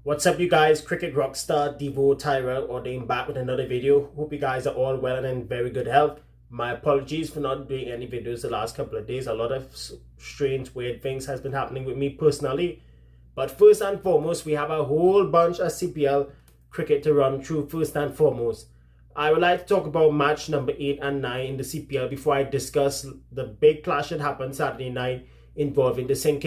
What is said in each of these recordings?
What's up, you guys? Cricket rockstar Devo Tyrell Ordain back with another video. Hope you guys are all well and in very good health. My apologies for not doing any videos the last couple of days. A lot of strange, weird things has been happening with me personally. But first and foremost, we have a whole bunch of CPL cricket to run through first and foremost. I would like to talk about match number 8 and 9 in the CPL before I discuss the big clash that happened Saturday night involving the St.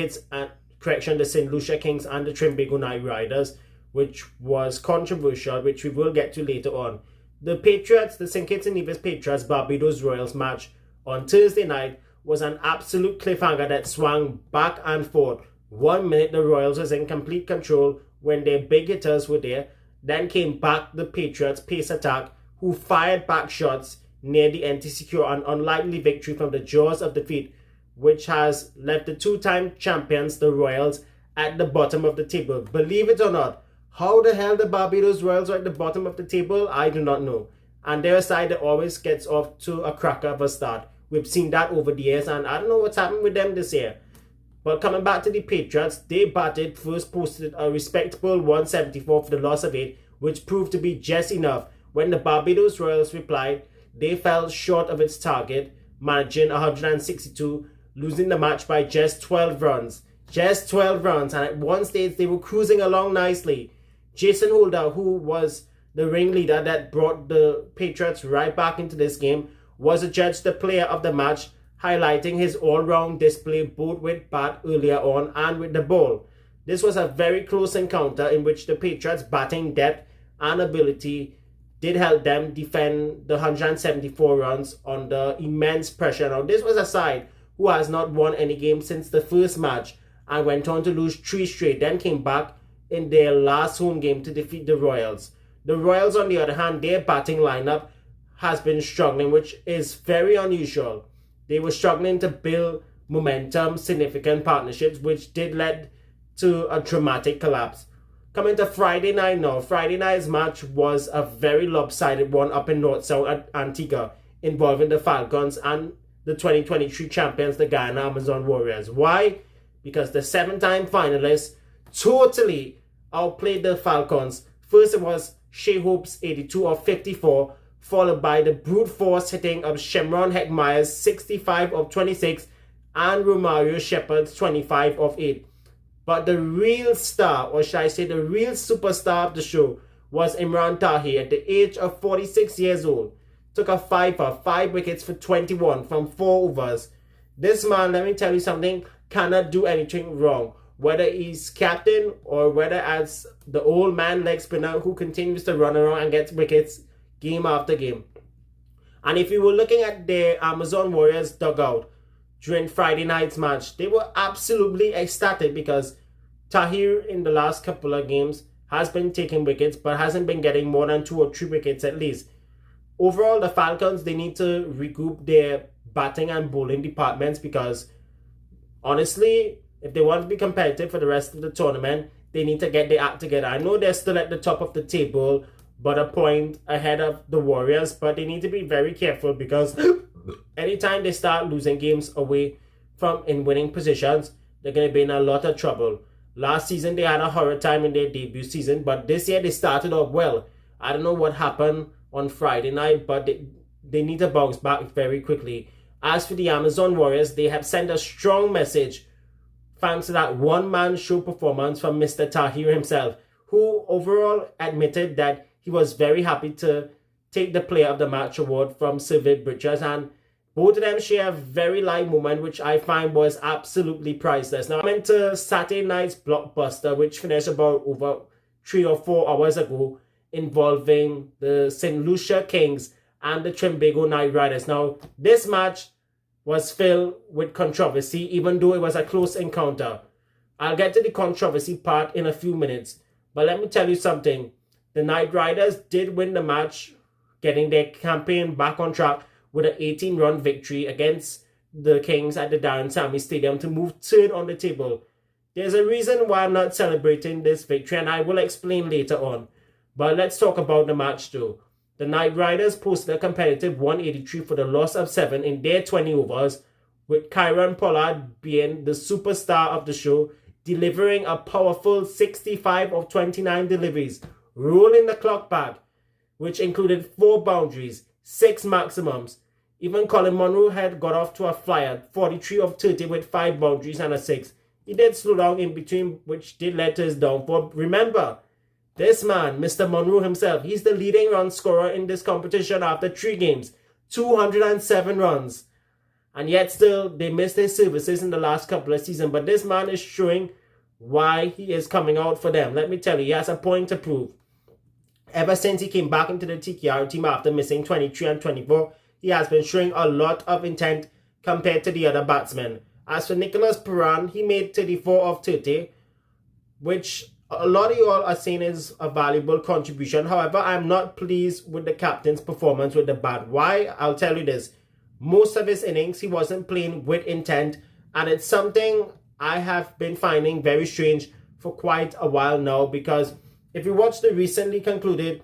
Lucia Kings and the Trinbago Knight Riders, which was controversial, which we will get to later on. The Patriots, the St. Kitts and Nevis Patriots Barbados Royals match on Thursday night was an absolute cliffhanger that swung back and forth. 1 minute the Royals was in complete control when their big hitters were there. Then came back the Patriots pace attack, who fired back shots near the end to secure an unlikely victory from the jaws of defeat, which has left the two-time champions, the Royals, at the bottom of the table. Believe it or not, how the hell the Barbados Royals are at the bottom of the table, I do not know. And their side that always gets off to a cracker of a start. We've seen that over the years, and I don't know what's happened with them this year. But coming back to the Patriots, they batted first, posted a respectable 174 for the loss of 8, which proved to be just enough. When the Barbados Royals replied, they fell short of its target, managing 162, losing the match by just 12 runs. Just 12 runs, and at one stage they were cruising along nicely. Jason Holder, who was the ringleader that brought the Patriots right back into this game, was adjudged the player of the match, highlighting his all-round display both with bat earlier on and with the ball. This was a very close encounter in which the Patriots' batting depth and ability did help them defend the 174 runs under immense pressure. Now, this was a side who has not won any game since the first match and went on to lose 3 straight, then came back in their last home game to defeat the Royals. The Royals, on the other hand, their batting lineup has been struggling, which is very unusual. They were struggling to build momentum, significant partnerships, which did lead to a dramatic collapse. Coming to Friday night now, Friday night's match was a very lopsided one up in North-South Antigua, involving the Falcons and the 2023 champions, the Guyana Amazon Warriors. Why? Because the 7-time finalists totally outplayed the Falcons. First it was Shea Hope's 82 of 54, followed by the brute force hitting of Shemron Heckmeyer's 65 of 26 and Romario Shepard's 25 of 8. But the real star, or should I say the real superstar of the show, was Imran Tahir at the age of 46 years old. Took a 5 wickets for 21 from 4 overs. This man, let me tell you something, cannot do anything wrong. Whether he's captain or whether as the old man leg spinner who continues to run around and gets wickets game after game. And if you were looking at the Amazon Warriors dugout during Friday night's match, they were absolutely ecstatic because Tahir in the last couple of games has been taking wickets but hasn't been getting more than 2 or 3 wickets at least. Overall, the Falcons, they need to regroup their batting and bowling departments because honestly, if they want to be competitive for the rest of the tournament, they need to get their act together. I know they're still at the top of the table, but a point ahead of the Warriors, but they need to be very careful because anytime they start losing games away from in winning positions, they're going to be in a lot of trouble. Last season, they had a horrid time in their debut season, but this year they started off well. I don't know what happened on Friday night, but they need to bounce back very quickly. As for the Amazon Warriors, they have sent a strong message thanks to that one-man show performance from Mr. Tahir himself, who overall admitted that he was very happy to take the Player of the Match award from Sir Viv Bridges, and both of them share a very light moment, which I find was absolutely priceless. Now, I went to Saturday night's blockbuster, which finished about over 3 or 4 hours ago, involving the St. Lucia Kings and the Trinbago Knight Riders. Now, this match was filled with controversy, even though it was a close encounter. I'll get to the controversy part in a few minutes, but let me tell you something. The Knight Riders did win the match, getting their campaign back on track with an 18-run victory against the Kings at the Darren Sammy Stadium to move third on the table. There's a reason why I'm not celebrating this victory, and I will explain later on. But let's talk about the match too. The Knight Riders posted a competitive 183 for the loss of 7 in their 20 overs, with Pollard being the superstar of the show, delivering a powerful 65 of 29 deliveries, rolling the clock back, which included 4 boundaries, 6 maximums. Even Colin Monroe had got off to a flyer, 43 of 30 with 5 boundaries and a 6. He did slow down in between, which did lead to his downfall. Remember, this man, Mr. Monroe himself, he's the leading run scorer in this competition after 3 games, 207 runs. And yet still, they missed their services in the last couple of seasons. But this man is showing why he is coming out for them. Let me tell you, he has a point to prove. Ever since he came back into the TKR team after missing 23 and 24, he has been showing a lot of intent compared to the other batsmen. As for Nicholas Puran, he made 34 of 30, which a lot of you all are saying is a valuable contribution. However, I'm not pleased with the captain's performance with the bat. Why? I'll tell you this. Most of his innings, he wasn't playing with intent, and it's something I have been finding very strange for quite a while now, because if you watch the recently concluded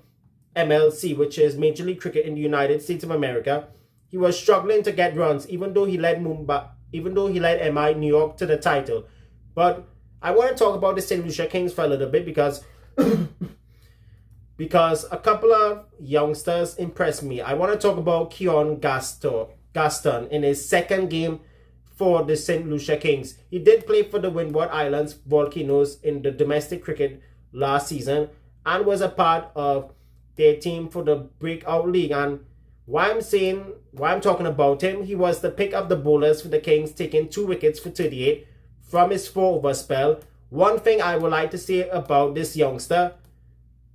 MLC, which is Major League Cricket in the United States of America, he was struggling to get runs, even though he led MI New York to the title. But I want to talk about the St. Lucia Kings for a little bit, because a couple of youngsters impressed me. I want to talk about Keon Gaston in his second game for the St. Lucia Kings. He did play for the Windward Islands Volcanoes in the domestic cricket last season and was a part of their team for the Breakout League. And why I'm talking about him, he was the pick of the bowlers for the Kings, taking 2 wickets for 38 from his 4-over spell. One thing I would like to say about this youngster,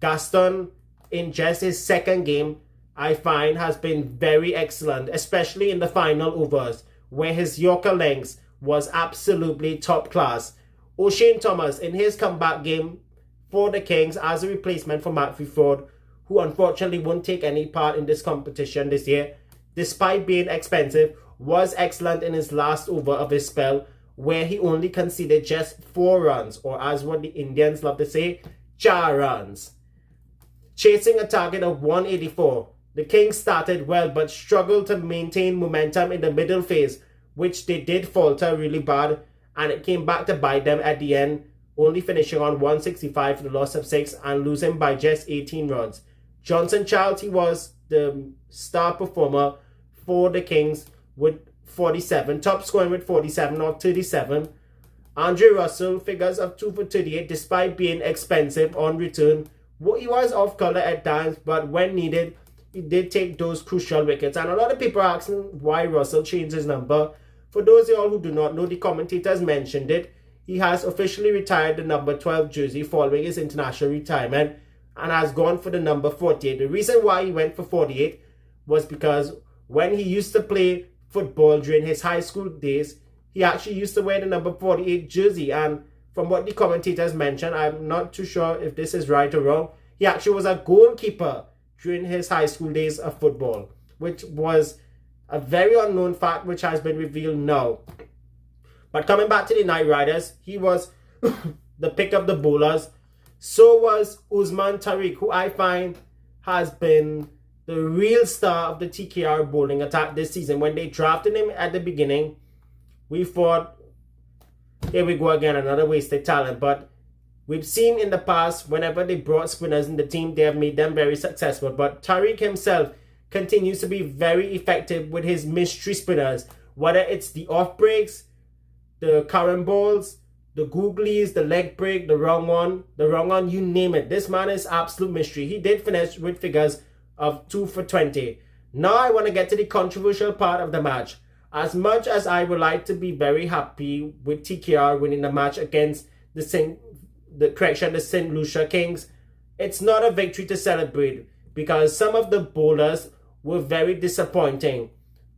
Gaston, in just his second game, I find has been very excellent, especially in the final overs, where his Yorker lengths was absolutely top class. O'Shane Thomas, in his comeback game for the Kings as a replacement for Matthew Ford, who unfortunately won't take any part in this competition this year, despite being expensive, was excellent in his last over of his spell, where he only conceded just 4 runs, or as what the Indians love to say, 4 runs. Chasing a target of 184, the Kings started well but struggled to maintain momentum in the middle phase, which they did falter really bad, and it came back to bite them at the end, only finishing on 165 for the loss of 6 and losing by just 18 runs. Johnson Childs, he was the star performer for the Kings with 47, top scoring with 47 of 37. Andre Russell, figures of 2 for 38 despite being expensive on return. He was off color at times, but when needed, he did take those crucial wickets. And a lot of people are asking why Russell changed his number. For those of you all who do not know, the commentators mentioned it. He has officially retired the number 12 jersey following his international retirement and has gone for the number 48. The reason why he went for 48 was because when he used to play football during his high school days, he actually used to wear the number 48 jersey. And from what the commentators mentioned, I'm not too sure if this is right or wrong, he actually was a goalkeeper during his high school days of football, which was a very unknown fact which has been revealed now. But coming back to the Knight Riders, he was the pick of the bowlers. So was Usman Tariq, who I find has been the real star of the TKR bowling attack this season. When they drafted him at the beginning, we thought, here we go again, another wasted talent. But we've seen in the past, whenever they brought spinners in the team, they have made them very successful. But Tariq himself continues to be very effective with his mystery spinners, whether it's the off breaks, the current balls, the googlies, the leg break, the wrong one, you name it. This man is absolute mystery. He did finish with figures of 2 for 20. Now I want to get to the controversial part of the match. As much as I would like to be very happy with TKR winning the match against the St. Lucia Kings, it's not a victory to celebrate because some of the bowlers were very disappointing.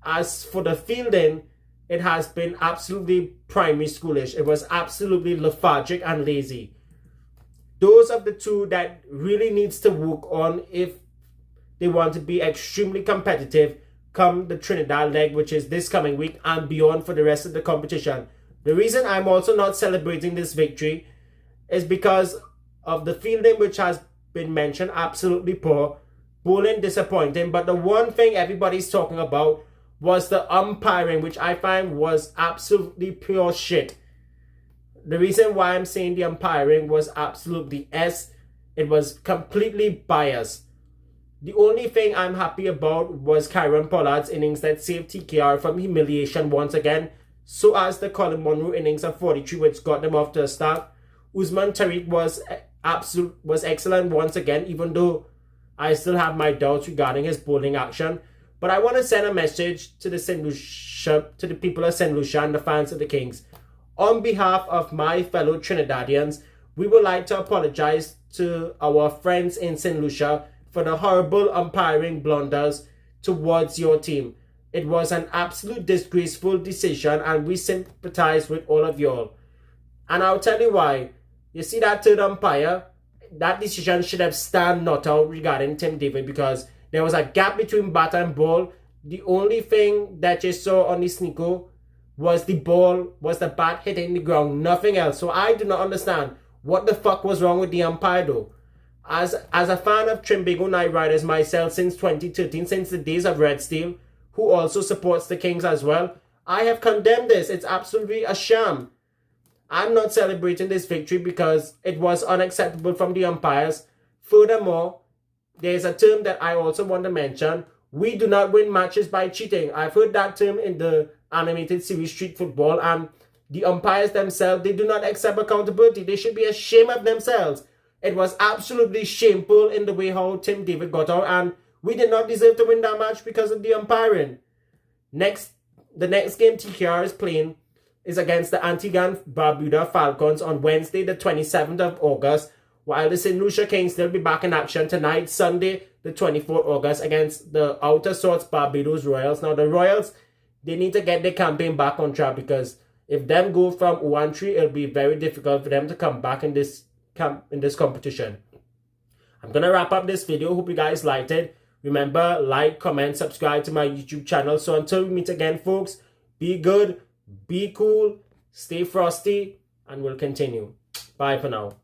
As for the fielding, it has been absolutely primary schoolish. It was absolutely lethargic and lazy. Those are the two that really needs to work on if they want to be extremely competitive come the Trinidad leg, which is this coming week, and beyond for the rest of the competition. The reason I'm also not celebrating this victory is because of the fielding, which has been mentioned, absolutely poor. Bowling disappointing. But the one thing everybody's talking about was the umpiring, which I find was absolutely pure shit. The reason why I'm saying the umpiring was absolutely S, it was completely biased. The only thing I'm happy about was Pollard's innings that saved TKR from humiliation once again, so as the Colin Monroe innings of 43 which got them off to a start. Usman Tariq was excellent once again, even though I still have my doubts regarding his bowling action. But I want to send a message to the people of St. Lucia and the fans of the Kings. On behalf of my fellow Trinidadians, we would like to apologize to our friends in St. Lucia for the horrible umpiring blunders towards your team. It was an absolute disgraceful decision and we sympathize with all of y'all. And I'll tell you why. You see that third umpire? That decision should have stand not out regarding Tim David, because there was a gap between bat and ball. The only thing that you saw on the Sneeko was the bat hitting the ground, nothing else. So I do not understand what the fuck was wrong with the umpire though. As a fan of Trimbago Knight Riders myself since 2013, since the days of Red Steel, who also supports the Kings as well, I have condemned this. It's absolutely a sham. I'm not celebrating this victory because it was unacceptable from the umpires. Furthermore, there's a term that I also want to mention. We do not win matches by cheating. I've heard that term in the animated series Street Football, and the umpires themselves, they do not accept accountability. They should be ashamed of themselves. It was absolutely shameful in the way how Tim David got out, and we did not deserve to win that match because of the umpiring. The next game TKR is playing is against the Antigua and Barbuda Falcons on Wednesday, the 27th of August, while the St. Lucia Kings will be back in action tonight, Sunday, the 24th August, against the outer sorts Barbados Royals. Now, the Royals, they need to get their campaign back on track, because if them go from 1-3, it'll be very difficult for them to come back in this competition. I'm gonna wrap up this video. Hope you guys liked it. Remember, like, comment, subscribe to my YouTube channel. So until we meet again, folks, be good, be cool, stay frosty, and we'll continue. Bye for now.